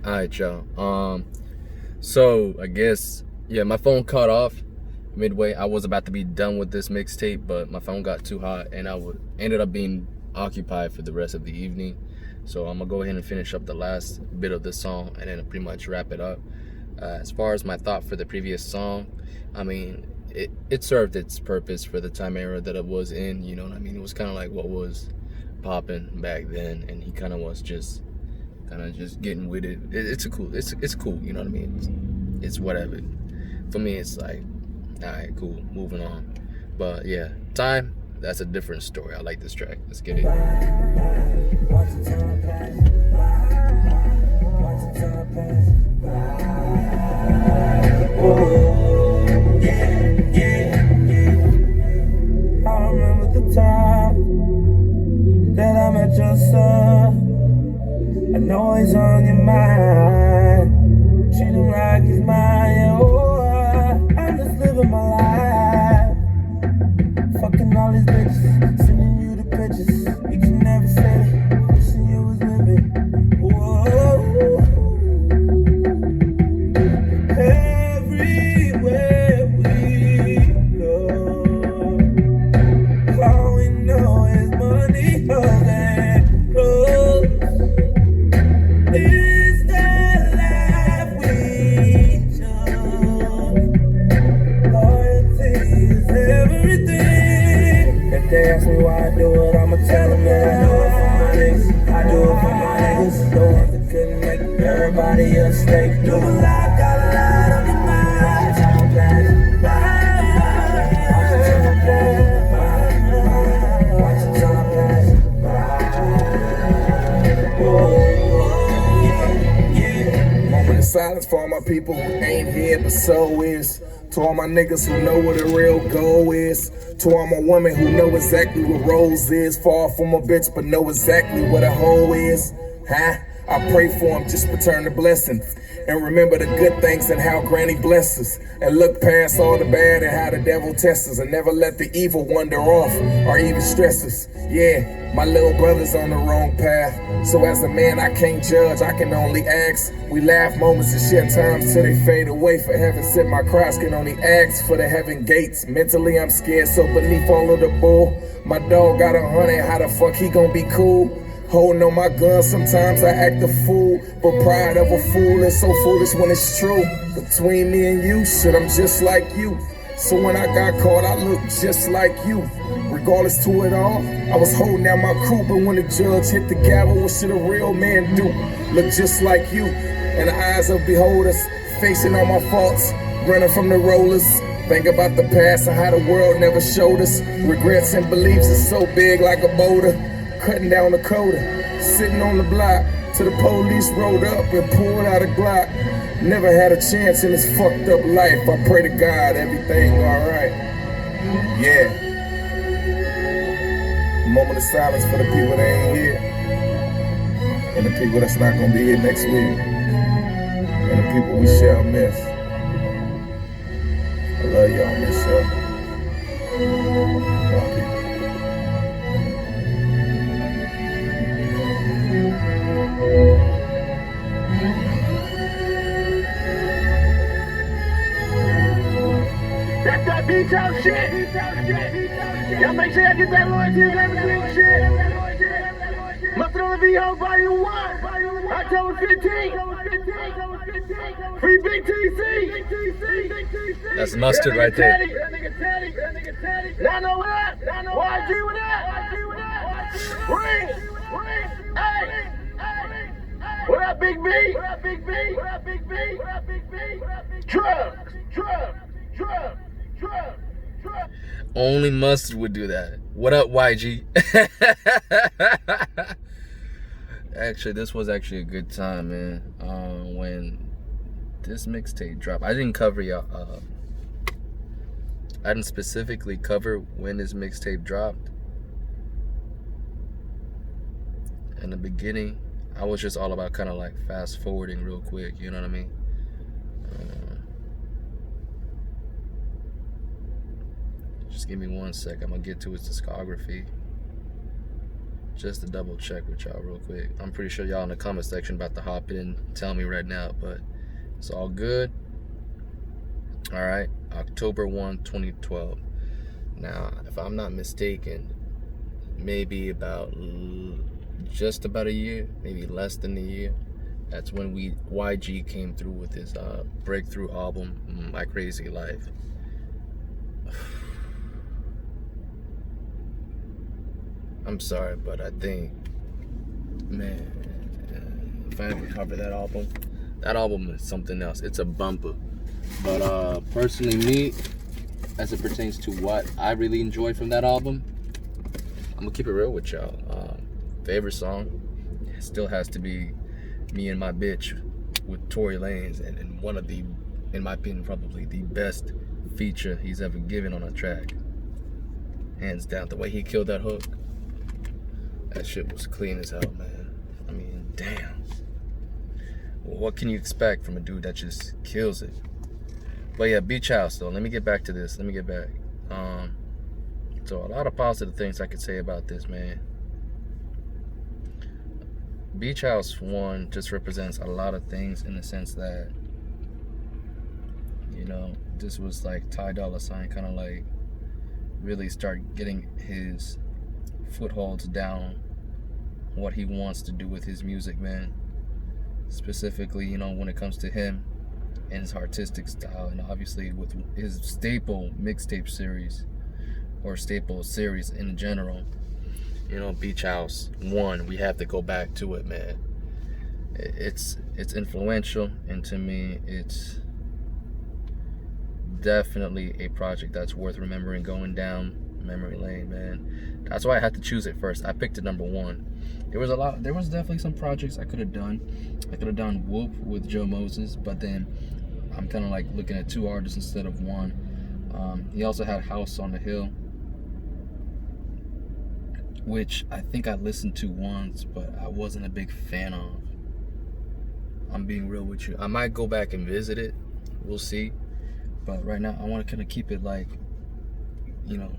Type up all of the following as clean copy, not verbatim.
Alright, y'all. So I guess, yeah, my phone cut off midway. I was about to be done with this mixtape, but my phone got too hot and ended up being occupied for the rest of the evening. So I'm gonna go ahead and finish up the last bit of this song and then pretty much wrap it up. As far as my thought for the previous song, I mean, it served its purpose for the time era that it was in, you know what I mean? It was kind of like what was popping back then, and he kind of was just getting with it. It's cool, you know what I mean? It's whatever. For me, it's like, all right, cool, moving on. But yeah, time, that's a different story. I like this track. Let's get it. I remember the time that I met your son. I know he's on your mind. Treat him like he's mine. Oh, I'm just living my life. Fucking all these bitches, sending you the pictures. You can never say it. Wishing you was with me. Whoa. Everywhere we go, all we know is money, hoes and clothes. Is the life we chose? Loyalty is everything. If they ask me why I do it, I'ma tell them that I do it for my niggas. I do it for my niggas. The ones that couldn't make it, everybody else they do a lot, got a lot on your mind. Moment of silence for all my people who ain't here but so is. To all my niggas who know what a real goal is. To all my women who know exactly what rose is. Far from a bitch but know exactly what a hoe is. Huh? I pray for them, just return the blessing. And remember the good things and how granny blesses. And look past all the bad and how the devil tests us. And never let the evil wander off or even stress us. Yeah, my little brother's on the wrong path. So as a man I can't judge, I can only ask. We laugh moments and share times till they fade away. For heaven sent my cries can only ask for the heaven gates. Mentally I'm scared, so beneath all of the bull, my dog got 100, how the fuck he gon' be cool? Holding on my gun, sometimes I act a fool. But pride of a fool is so foolish when it's true. Between me and you, shit, I'm just like you. So when I got caught, I looked just like you. Regardless to it all, I was holding down my crew. But when the judge hit the gavel, what should a real man do? Look just like you, in the eyes of beholders. Facing all my faults, running from the rollers. Think about the past and how the world never showed us. Regrets and beliefs are so big like a boulder. Cutting down the coda, sitting on the block till the police rolled up and pulled out a Glock. Never had a chance in this fucked up life. I pray to God everything alright. Yeah. Moment of silence for the people that ain't here. And the people that's not gonna be here next week. And the people we shall miss. I love y'all, miss y'all. Y'all people. That's that beach house shit. Y'all make sure y'all get that loyalty and everything shit. Must on the VO Volume 1. October 15th. Free Big TC. That's mustard right there. Y'all know what? YG with that. Ring. Hey. What up, Big B? Drugs. Only Mustard would do that. What up, YG? Actually, this was actually a good time, man. When this mixtape dropped, I didn't cover y'all. I didn't specifically cover when this mixtape dropped. In the beginning, I was just all about kind of like fast forwarding real quick. You know what I mean? Just give me 1 sec. I'm gonna get to his discography. just to double check with y'all real quick. I'm pretty sure y'all in the comment section about to hop in, tell me right now, but it's all good. All right, October 1, 2012. Now, if I'm not mistaken, maybe just about a year, maybe less than a year, that's when YG came through with his breakthrough album, My Crazy Life. I'm sorry, but I think, man, if I ever cover that album is something else. It's a bumper. But personally, me, as it pertains to what I really enjoy from that album, I'm gonna keep it real with y'all. Favorite song still has to be Me and My Bitch with Tory Lanez, and one of the, in my opinion, probably the best feature he's ever given on a track. Hands down, the way he killed that hook, that shit was clean as hell, man. I mean, damn. Well, what can you expect from a dude that just kills it? But yeah, Beach House though. Let me get back to this. So a lot of positive things I could say about this, man. Beach House 1 just represents a lot of things in the sense that, you know, this was like Ty Dolla Ign kind of like really start getting his footholds down what he wants to do with his music, man. Specifically, you know, when it comes to him and his artistic style, and obviously with his staple mixtape series or staple series in general. You know, Beach House 1, we have to go back to it, man. It's influential, and to me, it's definitely a project that's worth remembering, going down memory lane, man. That's why I had to choose it first. I picked it number 1. There was definitely some projects I could have done. I could have done Whoop with Joe Moses, but then I'm kind of like looking at 2 artists instead of 1. He also had House on the Hill, which I think I listened to once, but I wasn't a big fan of. I'm being real with you. I might go back and visit it. We'll see. But right now, I want to kind of keep it like, you know,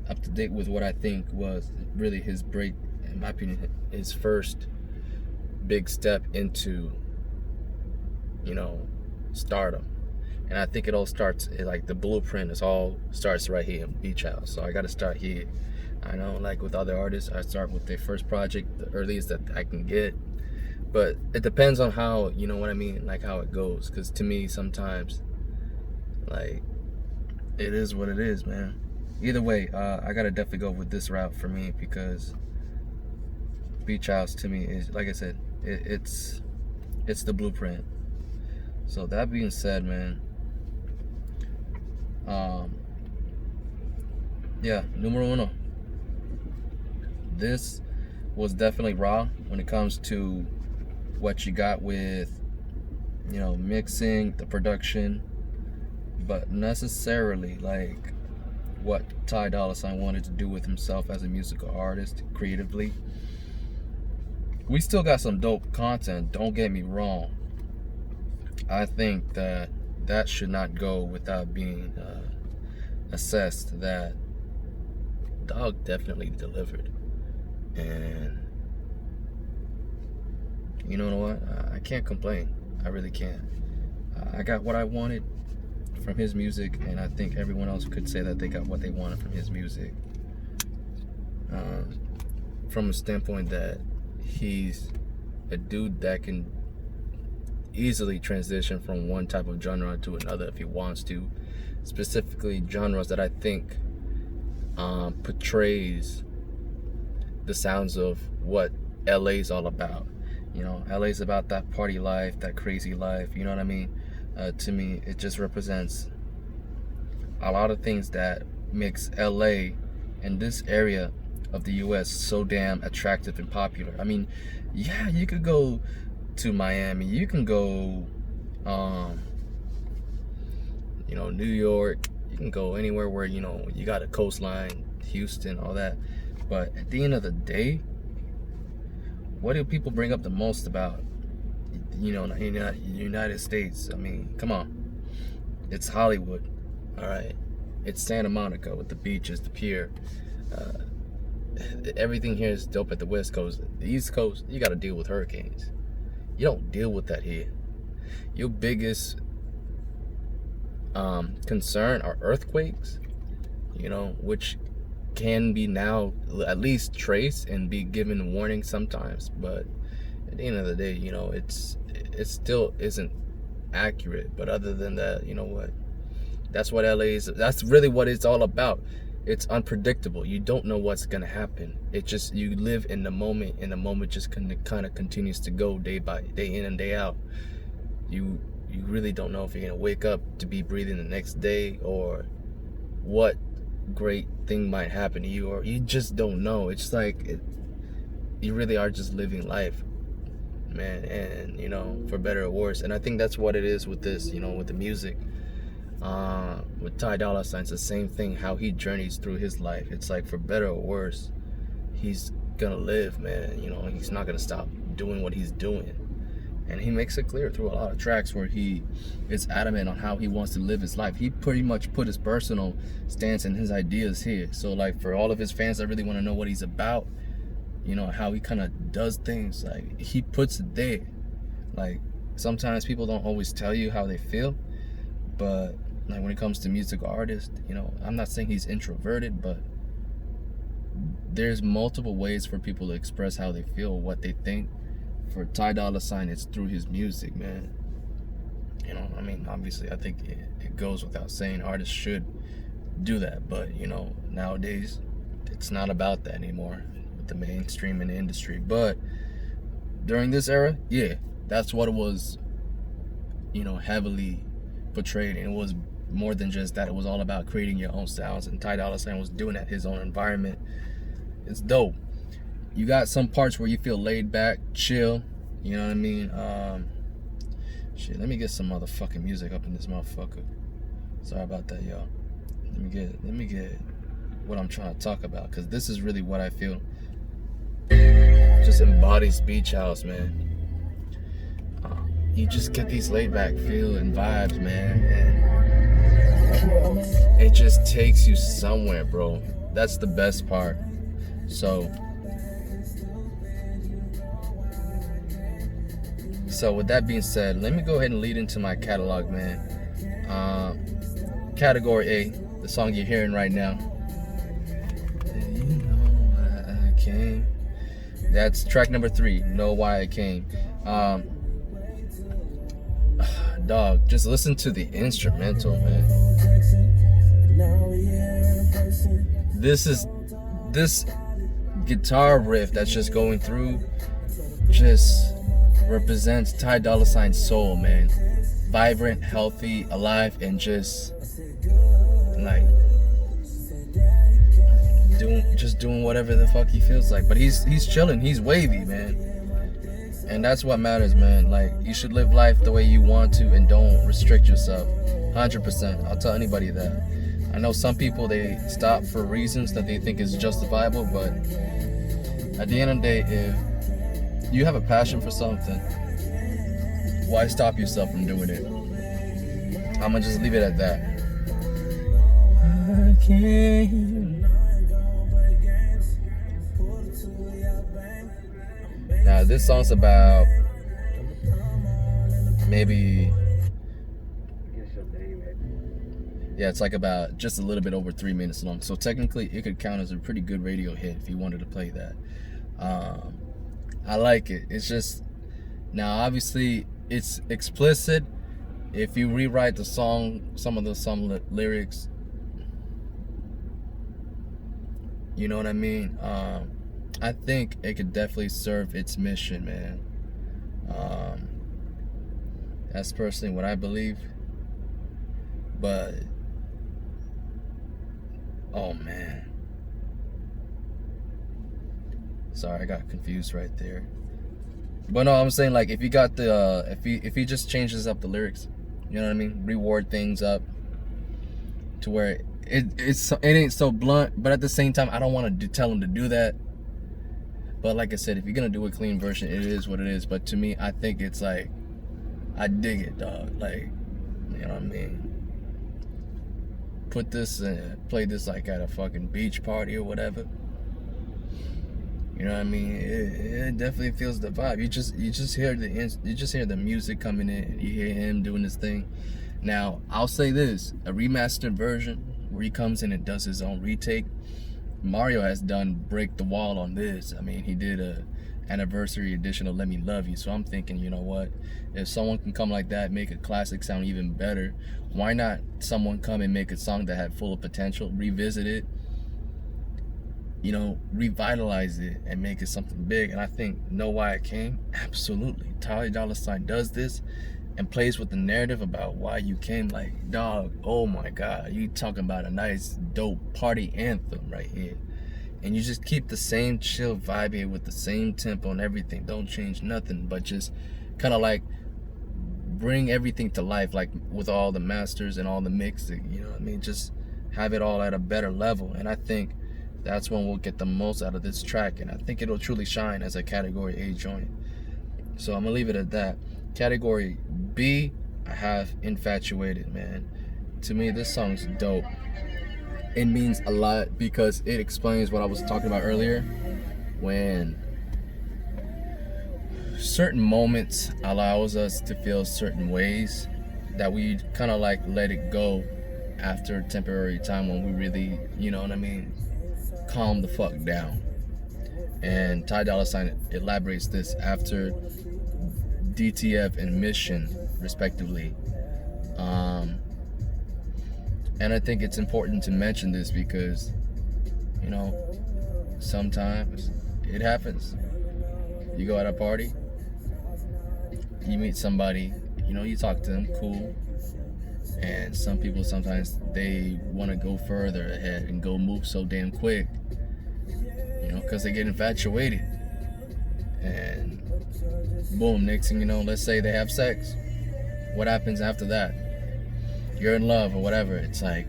up to date with what I think was really his break, in my opinion, his first big step into, you know, stardom. And I think it all starts, like the blueprint is all starts right here in Beach House. So I got to start here. I know, like with other artists, I start with their first project, the earliest that I can get. But it depends on how, you know what I mean, like how it goes. Because to me, sometimes, like, it is what it is, man. Either way, I gotta definitely go with this route for me, because Beach House to me is, like I said, it's the blueprint. So that being said, man, yeah, numero uno. This was definitely raw when it comes to what you got with, you know, mixing, the production, but necessarily like what Ty Dolla Ign wanted to do with himself as a musical artist creatively. We still got some dope content, don't get me wrong. I think that should not go without being assessed, that Dog definitely delivered. And you know what? I can't complain. I really can't. I got what I wanted from his music, and I think everyone else could say that they got what they wanted from his music. From a standpoint that he's a dude that can easily transition from one type of genre to another if he wants to. Specifically genres that I think portrays the sounds of what LA's all about. You know, LA's about that party life, that crazy life, you know what I mean? To me, it just represents a lot of things that makes LA and this area of the US so damn attractive and popular. I mean, yeah, you could go to Miami, you can go, you know, New York, you can go anywhere where, you know, you got a coastline, Houston, all that. But at the end of the day, what do people bring up the most about, you know, United States? I mean, come on. It's Hollywood, all right? It's Santa Monica with the beaches, the pier. everything here is dope at the West Coast. The East Coast, you got to deal with hurricanes. You don't deal with that here. Your biggest concern are earthquakes, you know, which can be now at least traced and be given warning sometimes, but at the end of the day, you know, it still isn't accurate. But other than that, you know what, that's what LA is. That's really what it's all about. It's unpredictable. You don't know what's gonna happen. It just, you live in the moment, and the moment just kind of continues to go day by day, in and day out. You really don't know if you're gonna wake up to be breathing the next day, or what great thing might happen to you, or you just don't know. It's like you really are just living life, man, and you know, for better or worse. And I think that's what it is with this, you know, with the music. With Ty Dolla Ign, it's the same thing, how he journeys through his life. It's like, for better or worse, he's gonna live, man. You know, he's not gonna stop doing what he's doing. And he makes it clear through a lot of tracks where he is adamant on how he wants to live his life. He pretty much put his personal stance and his ideas here. So like, for all of his fans that really want to know what he's about, you know, how he kind of does things, like, he puts it there. Like, sometimes people don't always tell you how they feel, but like, when it comes to music artists, you know, I'm not saying he's introverted, but there's multiple ways for people to express how they feel, what they think. For Ty Dolla Ign, it's through his music, man. You know, I mean, obviously, I think it goes without saying artists should do that, but you know, nowadays it's not about that anymore with the mainstream and the industry. But during this era, yeah, that's what it was, you know, heavily portrayed. And it was more than just that. It was all about creating your own styles, and Ty Dolla Ign was doing that in his own environment. It's dope. You got some parts where you feel laid back, chill, you know what I mean? Shit, let me get some motherfucking music up in this motherfucker. Sorry about that, y'all. Let me get what I'm trying to talk about, because this is really what I feel just embodies beach house, man. You just get these laid back feel and vibes, man, and it just takes you somewhere, bro. That's the best part. So with that being said, let me go ahead and lead into my catalog, man. Category A, the song you're hearing right now. You know why I came. That's track number 3, Know Why I Came. Dog, just listen to the instrumental, man. This guitar riff that's just going through just represents Ty Dolla Ign's soul, man. Vibrant, healthy, alive, and just like doing whatever the fuck he feels like. But he's chilling, he's wavy, man. And that's what matters, man. Like, you should live life the way you want to and don't restrict yourself. 100%. I'll tell anybody that. I know some people, they stop for reasons that they think is justifiable, but at the end of the day, if you have a passion for something, why stop yourself from doing it? I'm gonna just leave it at that. I can't. Now, this song's about maybe, yeah, it's like about just a little bit over 3 minutes long. So technically, it could count as a pretty good radio hit if you wanted to play that. I like it. It's just, now obviously it's explicit. If you rewrite the song, some lyrics, you know what I mean? I think it could definitely serve its mission, man. That's personally what I believe. But oh man, sorry, I got confused right there. But no, I'm saying, like, if you got the if he just changes up the lyrics, you know what I mean, reward things up to where it ain't so blunt, but at the same time, I don't want to tell him to do that. But like I said, if you're gonna do a clean version, it is what it is. But to me, I think it's like, I dig it, dog. Like, you know what I mean? Put this and play this like at a fucking beach party or whatever. You know what I mean? It definitely feels the vibe. You just hear the music coming in. You hear him doing his thing. Now I'll say this: a remastered version where he comes in and does his own retake. Mario has done break the wall on this. I mean, he did a anniversary edition of Let Me Love You. So I'm thinking, you know what? If someone can come like that, make a classic sound even better, why not someone come and make a song that had full of potential, revisit it, you know, revitalize it and make it something big? And I think Know Why I Came, absolutely. Dolla Ign does this and plays with the narrative about why you came. Like, dog, oh my God, you talking about a nice, dope party anthem right here. And you just keep the same chill vibe here with the same tempo and everything. Don't change nothing, but just kind of like bring everything to life, like with all the masters and all the mixing, you know what I mean? Just have it all at a better level. And I think that's when we'll get the most out of this track. And I think it'll truly shine as a category A joint. So I'm gonna leave it at that. Category B, I have Infatuated, man. To me, this song's dope. It means a lot because it explains what I was talking about earlier, when certain moments allows us to feel certain ways that we kind of like let it go after a temporary time when we really, you know what I mean, calm the fuck down. And Dolla Ign elaborates this after DTF and Mission respectively. And I think it's important to mention this because, you know, sometimes it happens. You go at a party, you meet somebody, you know, you talk to them, cool. And some people sometimes they want to go further ahead and go move so damn quick, you know, because they get infatuated. And boom, next thing you know, let's say they have sex. What happens after that? You're in love or whatever. It's like,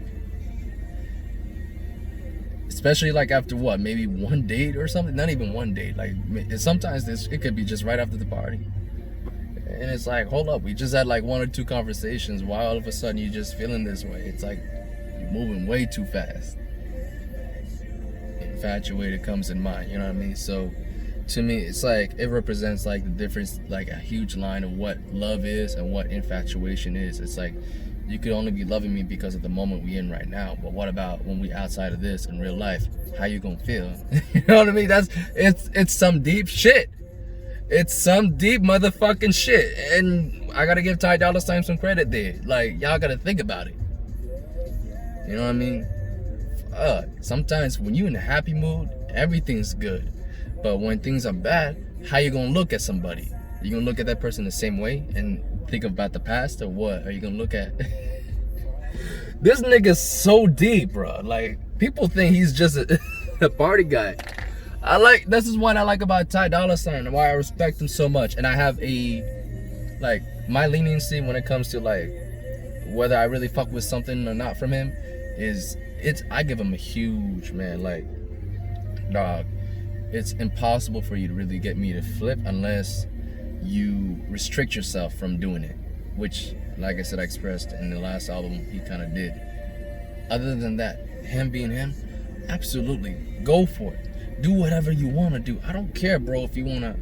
especially like after what, maybe one date or something? Not even one date. Like sometimes it could be just right after the party. And it's like, hold up, we just had like one or two conversations. Why all of a sudden you just feeling this way? It's like you're moving way too fast. Infatuated comes in mind, you know what I mean? So to me, it's like it represents like the difference, like a huge line of what love is and what infatuation is. It's like, you could only be loving me because of the moment we in right now, but what about when we outside of this in real life? How you gonna feel? You know what I mean? It's some deep shit. It's some deep motherfucking shit. And I gotta give Dolla Ign some credit there. Like, y'all gotta think about it. You know what I mean? Sometimes when you in a happy mood, everything's good. But when things are bad, how you gonna look at somebody? You gonna look at that person the same way and think about the past, or what are you gonna look at? This nigga's so deep, bro. Like, people think he's just a party guy. This is what I like about Dolla Ign and why I respect him so much. And I have like, my leniency when it comes to like whether I really fuck with something or not from him is I give him a huge, man, like, dog, it's impossible for you to really get me to flip unless you restrict yourself from doing it, which, like I said, I expressed in the last album, he kind of did. Other than that, him being him, absolutely, go for it. Do whatever you want to do. I don't care, bro, if you want to,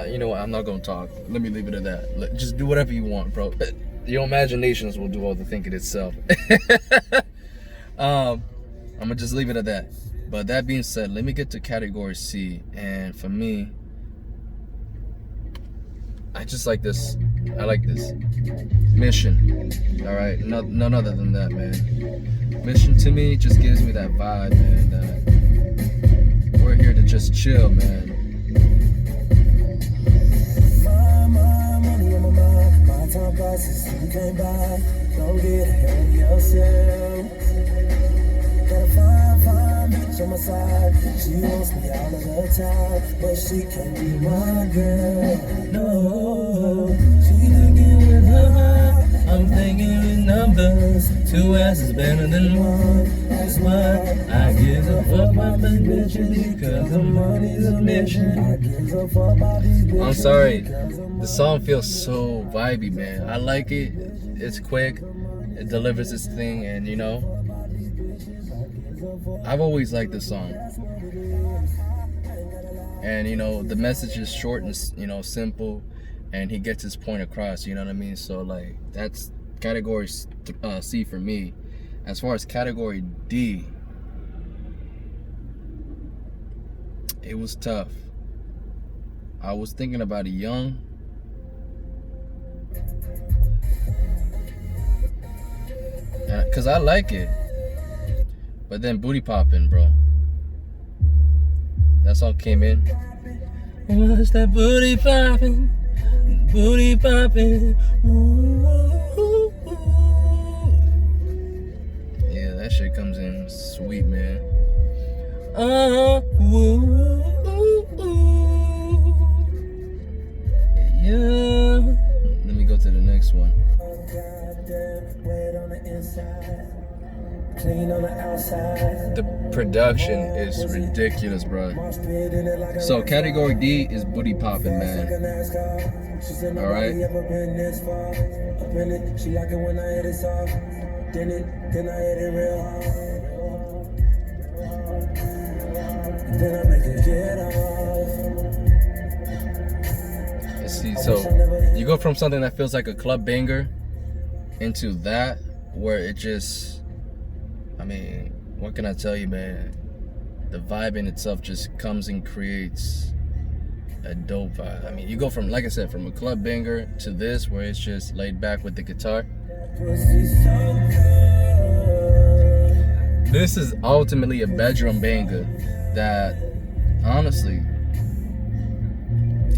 you know what, I'm not going to talk. Let me leave it at that. Just do whatever you want, bro. Your imaginations will do all the thinking itself. I'm going to just leave it at that. But that being said, let me get to category C. And for me, I just like this. I like this. Mission. Alright, none other than that, man. Mission to me just gives me that vibe, man. That we're here to just chill, man. My money on my mind, my time passes, you can't buy. Go get ahead of yourself. Got a fine bitch on my side. She wants me all of the time, but she can't be my girl. No, she thinking with her heart, I'm thinking with numbers. Two asses better than one. That's why I give a fuck about the bitches, because the money's a mission. I give a fuck about these bitches. I'm sorry, the song feels so vibey, man. I like it. It's quick. It delivers its thing, and you know, I've always liked this song. and you know the message is short and simple, and he gets his point across. You know what I mean? So like that's category C for me. As far as category D, it was tough. I was thinking about Young. Cause I like it, but then Booty Poppin', bro. That song came in. What's that booty poppin'? Booty poppin'. Yeah, that shit comes in sweet, man. Yeah. Let me go to the next one. The production is ridiculous, bro. So category D is Booty Poppin', man. All right. Let's see. So you go from something that feels like a club banger into that where it just, I mean, what can I tell you, man? The vibe in itself just comes and creates a dope vibe. I mean, you go from, like I said, from a club banger to this where it's just laid back with the guitar. This is ultimately a bedroom banger that, honestly,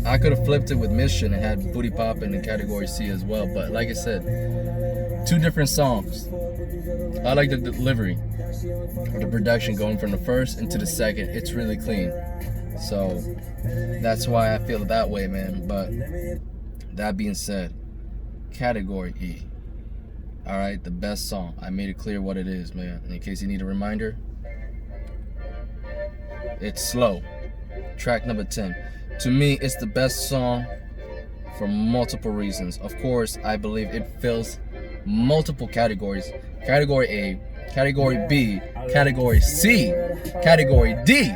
I could have flipped it with Mission and had Booty Poppin' in category C as well. But like I said, two different songs. I like the delivery, the production going from the first into the second. It's really clean. So that's why I feel that way, man. But that being said, category E. All right, the best song. I made it clear what it is, man. In case you need a reminder, it's Slow. Track number 10. To me, it's the best song for multiple reasons. Of course, I believe it fills multiple categories. Category A, category B, category C, category D.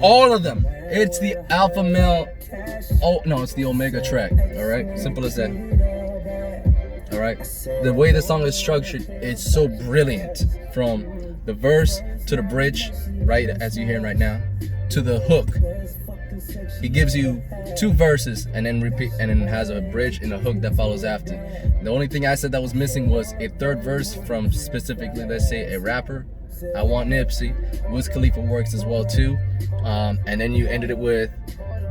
All of them. It's the alpha male. Oh no, it's the omega track. All right, simple as that. All right. The way the song is structured, it's so brilliant. From the verse to the bridge, right as you're hearing right now, to the hook. He gives you two verses and then repeat, and then has a bridge and a hook that follows after. The only thing I said that was missing was a third verse from specifically, let's say, a rapper. I Want Nipsey. Wiz Khalifa works as well too. And then you ended it with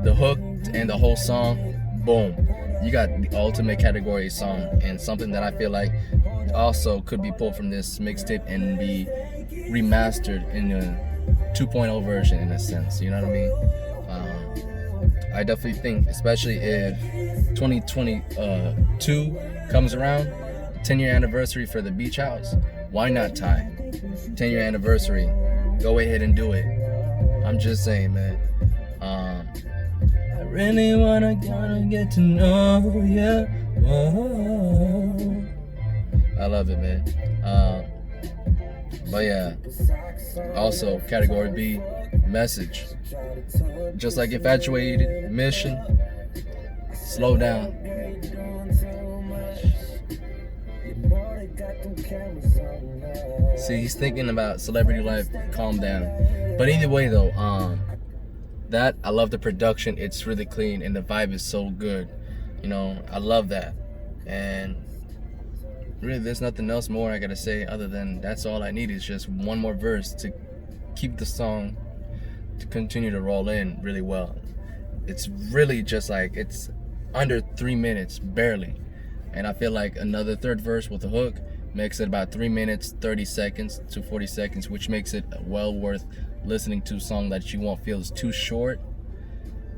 the hook to end the whole song. Boom. You got the ultimate category song, and something that I feel like also could be pulled from this mixtape and be remastered in a 2.0 version in a sense. You know what I mean? I definitely think, especially if 2022 comes around, 10-year anniversary for the Beach House, why not tie? 10-year anniversary, go ahead and do it. I'm just saying, man. I really wanna get to know you. Whoa. I love it, man. But yeah, also category B, Message. Just like Infatuated, Mission, Slow Down. See, he's thinking about celebrity life, calm down. But either way though, that, I love the production. It's really clean and the vibe is so good. You know, I love that. And really, there's nothing else more I gotta say other than that's all I need is just one more verse to keep the song to continue to roll in really well. It's really just like, it's under 3 minutes, barely. And I feel like another third verse with a hook makes it about 3 minutes, 30 seconds to 40 seconds, which makes it well worth listening to a song that you won't feel is too short.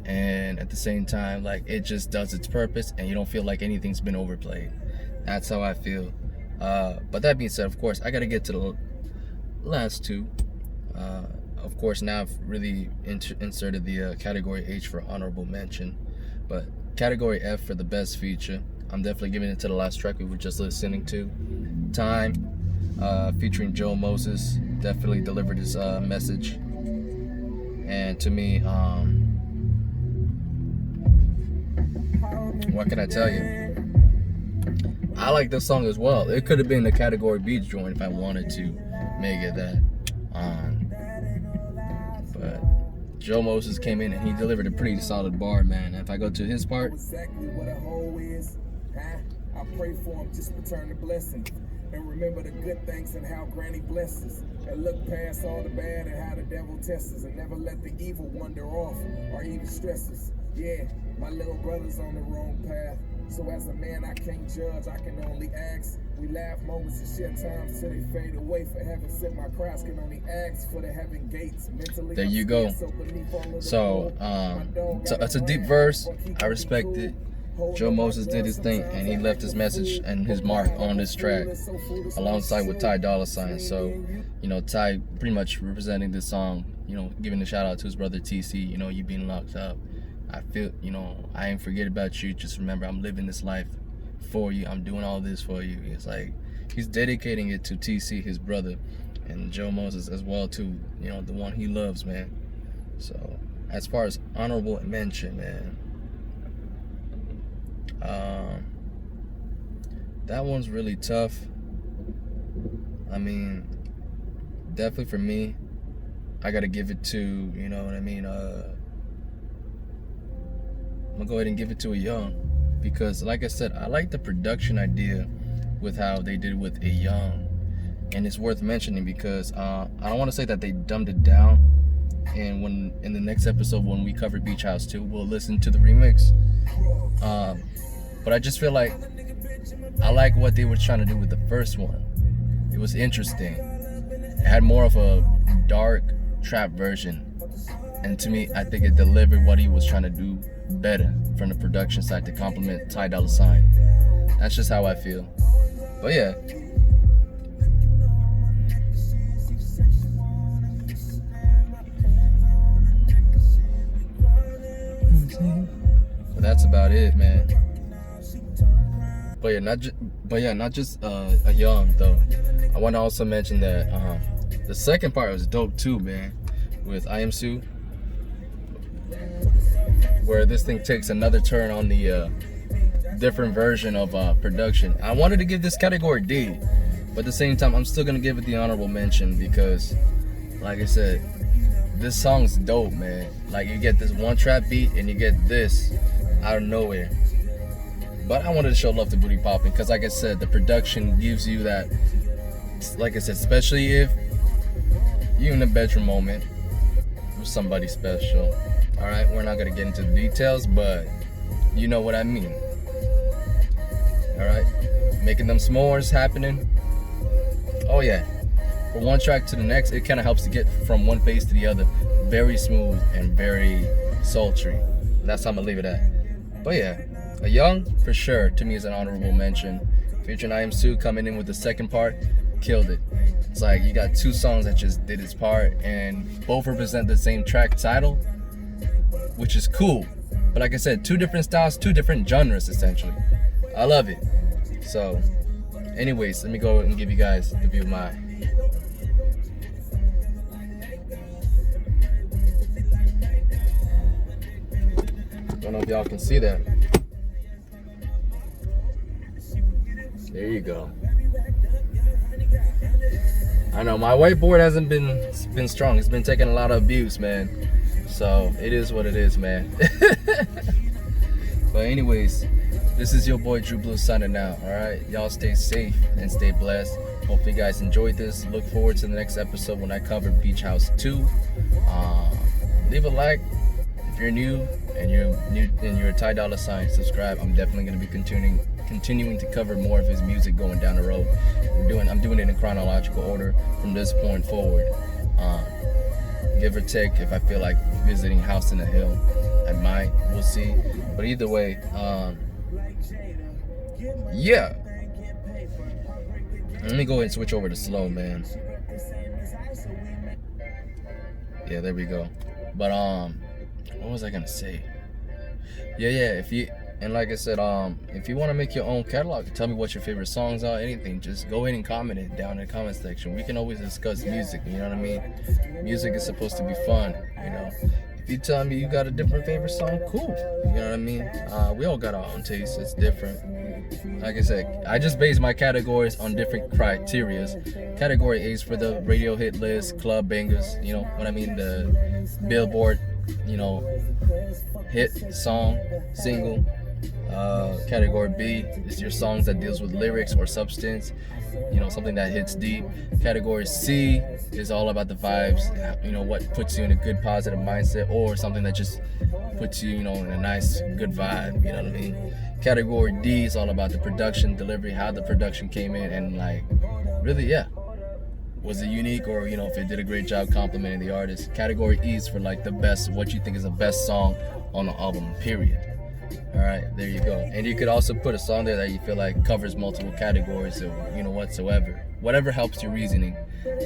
And at the same time, like, it just does its purpose and you don't feel like anything's been overplayed. That's how I feel. But that being said, of course, I gotta get to the last two. Of course, now I've really inserted the category H for honorable mention. But category F for the best feature, I'm definitely giving it to the last track we were just listening to. Time, featuring Joe Moses, definitely delivered his message. And to me, what can I tell you? I like this song as well. It could have been the category beats joint if I wanted to make it that. But Joe Moses came in and he delivered a pretty solid bar, man. If I go to his part, exactly what a hoe is. I pray for him, just return the blessing. And remember the good things and how granny blesses. And look past all the bad and how the devil tests us. And never let the evil wander off or even stress us. Yeah, my little brother's on the wrong path. So as a man, I can't judge, I can only ask. We laugh moments and share times till they fade away. For heaven sent my cries can only ask for the heaven gates. Mentally, there you go. So, it's a deep verse. I respect it. Joe Moses did his thing, and he left his message and his mark on this track, alongside with Ty Dolla Ign. So, you know, Ty pretty much representing this song, you know, giving a shout out to his brother TC, you know, you being locked up. I feel, you know, I ain't forget about you. Just remember, I'm living this life for you. I'm doing all this for you. It's like, he's dedicating it to TC, his brother, and Joe Moses as well, too, you know, the one he loves, man. So, as far as honorable mention, man, that one's really tough. I mean, definitely for me, I gotta give it to, you know what I mean, I'm gonna go ahead and give it to a Young, because like I said, I like the production idea with how they did with a Young, and it's worth mentioning because I don't want to say that they dumbed it down, and when in the next episode when we cover Beach House 2, we'll listen to the remix, but I just feel like I like what they were trying to do with the first one. It was interesting. It had more of a dark trap version, and to me, I think it delivered what he was trying to do better from the production side to complement Ty Dolla Ign. That's just how I feel. But yeah, but that's about it, man. But yeah, not just a Young though. I want to also mention that the second part was dope too, man, with IAMSU, where this thing takes another turn on the different version of production. I wanted to give this category D, but at the same time, I'm still gonna give it the honorable mention because, like I said, this song's dope, man. Like, you get this one trap beat and you get this out of nowhere. But I wanted to show love to Booty Poppin because, like I said, the production gives you that, like I said, especially if you're in a bedroom moment with somebody special. Alright, we're not going to get into the details, but you know what I mean. Alright, making them s'mores happening. Oh yeah, from one track to the next, it kind of helps to get from one phase to the other. Very smooth and very sultry. That's how I'm going to leave it at. But yeah, a Young, for sure, to me is an honorable mention. Featuring IAMSU coming in with the second part, killed it. It's like you got two songs that just did its part and both represent the same track title, which is cool. But like I said, two different styles, two different genres essentially. I love it. So anyways, let me go and give you guys the view of mine. Don't know if y'all can see that. There you go. I know my whiteboard hasn't been strong. It's been taking a lot of abuse, man. So it is what it is, man. But anyways, this is your boy Drew Blue signing out. All right, y'all stay safe and stay blessed. Hopefully you guys enjoyed this. Look forward to the next episode when I cover Beach House 2. Leave a like if you're new and you're a Ty Dolla Ign. Subscribe. I'm definitely going to be continuing to cover more of his music going down the road. I'm doing it in chronological order from this point forward. Give or take, if I feel like visiting House in the Hill, I might. We'll see. But either way, yeah. Let me go ahead and switch over to slow, man. Yeah, there we go. But what was I gonna say? Yeah. And like I said, if you want to make your own catalog, tell me what your favorite songs are, anything, just go ahead and comment it down in the comment section. We can always discuss music, you know what I mean? Music is supposed to be fun, you know? If you tell me you got a different favorite song, cool. You know what I mean? We all got our own taste. It's different. Like I said, I just base my categories on different criterias. Category A is for the radio hit list, club bangers, you know what I mean? The Billboard, you know, hit, song, single. Category B is your songs that deals with lyrics or substance, you know, something that hits deep. Category C is all about the vibes, you know, what puts you in a good positive mindset, or something that just puts you, you know, in a nice good vibe, you know what I mean? Category D is all about the production, delivery, how the production came in, and like, really, yeah, was it unique, or, you know, if it did a great job complimenting the artist. Category E is for like the best, what you think is the best song on the album, period. All right, there you go. And you could also put a song there that you feel like covers multiple categories, or, you know, whatsoever. Whatever helps your reasoning.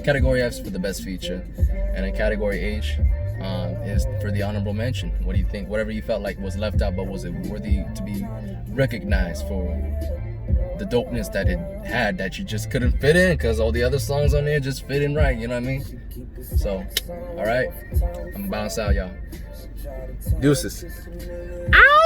Category F is for the best feature, and then category H is for the honorable mention. What do you think? Whatever you felt like was left out, but was it worthy to be recognized for the dopeness that it had that you just couldn't fit in because all the other songs on there just fit in right, you know what I mean? So, all right, I'm gonna bounce out, y'all. Deuces. Ow!